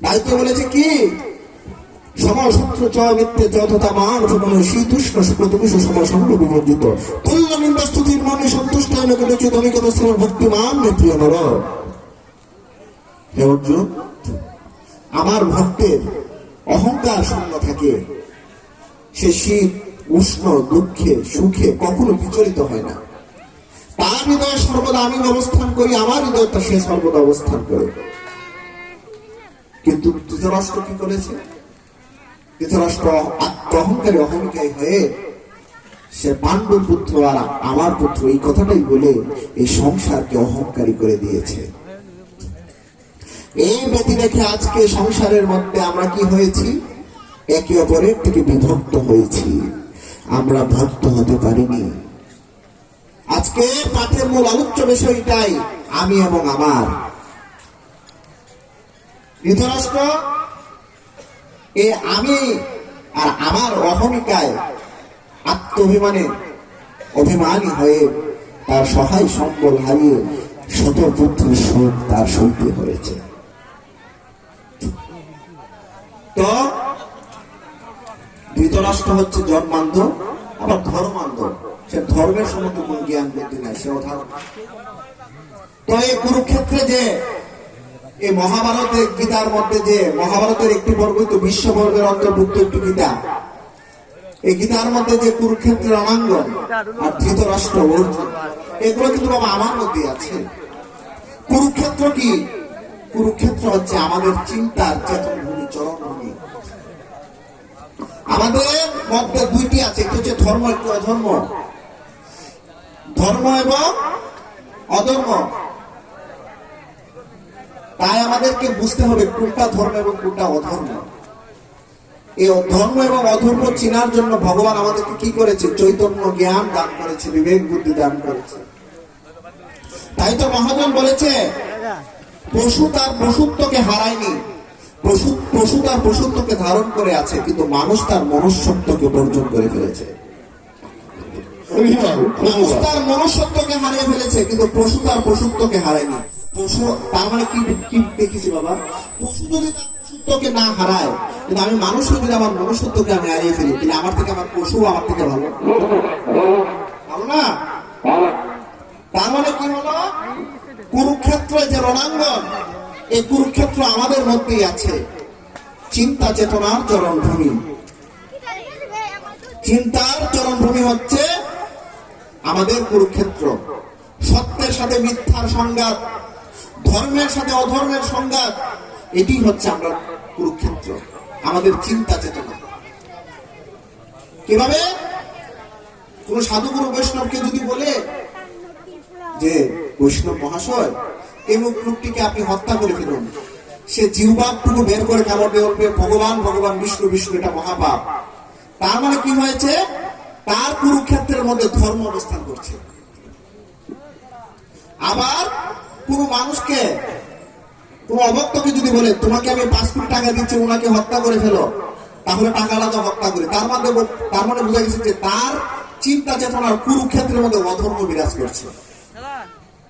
তাই তো বলেছে কি, সমশত্রু চ মিথ্যে চ তথা মান ভুবন শীতুষ্ণ সুপ্রতিবিষ সমসম্ভ বিবর্জিত তুল্য নিন্দা স্তুতির মনে সন্তুষ্ট হইল কেটেছি তুমি কত শ্রম ভক্তিমান প্রিয় নর। হে অর্জুন, আমার ভক্তের অহংকার শূন্য থাকে, সে শীত উষ্ণ দুঃখে সুখে কখনো বিচলিত হয় না। তার হৃদয়ে সর্বদা আমি অবস্থান করি, আমার হৃদয়টা সে সর্বদা অবস্থান করে। কিন্তু ধৃতরাষ্ট্র কি করেছে? ধৃতরাষ্ট্র অহংকারী অহমিকাই হয়ে সে পাণ্ডুর পুত্র আর আমার পুত্র এই কথাটাই বলে এই সংসারকে অহংকারী করে দিয়েছে। এই ব্যতি রেখে আজকে সংসারের মধ্যে আমরা কি হয়েছি? একে অপরের থেকে বিভক্ত হয়েছি, আমরা ভক্ত হতে পারিনি। আজকে পাঠের মূল আলোচ্য বিষয়টাই আমি এবং আমার। ধৃতরাষ্ট্র আমি আর আমার অহমিকায় আত্মঅভিমানে অভিমানী হয়ে তার সহায় সম্বল হারিয়ে শত পুত্রের শোক তার সইতে হয়েছে। তো ধৃতরাষ্ট্র হচ্ছে জন্মান্ধ, আবার ধর্মান্ধ। সে ধর্মের সম্বন্ধে কোন জ্ঞান বুদ্ধি নাই, সে অধার্মিক। তো এই কুরুক্ষেত্রে যে এই মহাভারতের গীতার মধ্যে যে মহাভারতের একটি পর্বই তো বিশ্ববর্গের অন্তর্ভুক্ত একটি গীতা, এই গীতার মধ্যে যে কুরুক্ষেত্রের রণাঙ্গন আর ধৃতরাষ্ট্র অর্জুন, এগুলো কিন্তু বাবা আমার মধ্যে আছে। কুরুক্ষেত্র কি? কুরুক্ষেত্র হচ্ছে আমাদের চিন্তার চেতনভূমি, চরণভূমি। আমাদের মধ্যে দুইটি আছে, একটি হচ্ছে ধর্ম, একটি অধর্ম। ধর্ম এবং অধর্ম। তাই আমাদেরকে বুঝতে হবে কোনটা ধর্ম এবং কোনটা অধর্ম। এই ধর্ম এবং অধর্ম চেনার জন্য ভগবান আমাদেরকে কি করেছে? চৈতন্য জ্ঞান দান করেছে, বিবেক বুদ্ধি দান করেছে। তাই তো মহাজন বলেছে, পশু তার পশুত্বকে হারায়নি, পশু তার পশুত্বকে ধারণ করে আছে, কিন্তু মানুষ তার মনুষ্যত্বকে বর্জন করে ফেলেছে। মানুষ তার মনুষ্যত্বকে হারিয়ে ফেলেছে, কিন্তু পশু তার পশুত্বকে হারায়নি। পশু তার মানে কি দেখেছি বাবা? পশু যদি তার পশুত্বকে না হারায়, কিন্তু আমি মানুষ যদি আমার মনুষ্যত্বকে আমি হারিয়ে ফেলি, তাহলে আমার থেকে আমার পশু আমার থেকে ভালো ভালো না? তার মানে কি হলো? কুরুক্ষেত্র যে রণাঙ্গন, এই কুরুক্ষেত্র আমাদের মধ্যেই আছে। চিন্তা চেতনার চরণভূমি। চিন্তার চরণভূমি হচ্ছে আমাদের কুরুক্ষেত্র। সত্যের সাথে মিথ্যার সংঘাত, ধর্মের সাথে অধর্মের সংঘাত, এটি হচ্ছে আমরা কুরুক্ষেত্র, আমাদের চিন্তা চেতনা। কিভাবে? কোন সাধুগুরু বৈষ্ণবকে যদি বলে যে বৈষ্ণব মহাশয় এই লোকটিকে আপনি হত্যা করে ফেলুন, সে জিহ্বাটুকু বের করে কামড় দিয়ে উঠবে ভগবান ভগবান বিষ্ণু বিষ্ণু, এটা মহাপাপ। তার মানে কি হয়েছে? তার কুরুক্ষেত্রের মধ্যে ধর্ম অবস্থান করছে। আবার কোন মানুষকে, কোন অভক্তকে যদি বলে তোমাকে আমি 5 কোটি টাকা দিচ্ছি, ওনাকে হত্যা করে ফেলো, তাহলে টাকাটা তো হত্যা করে। তার মানে বোঝা গেছে যে তার চিন্তা চেতনার কুরুক্ষেত্রের মধ্যে অধর্ম বিরাজ করছে।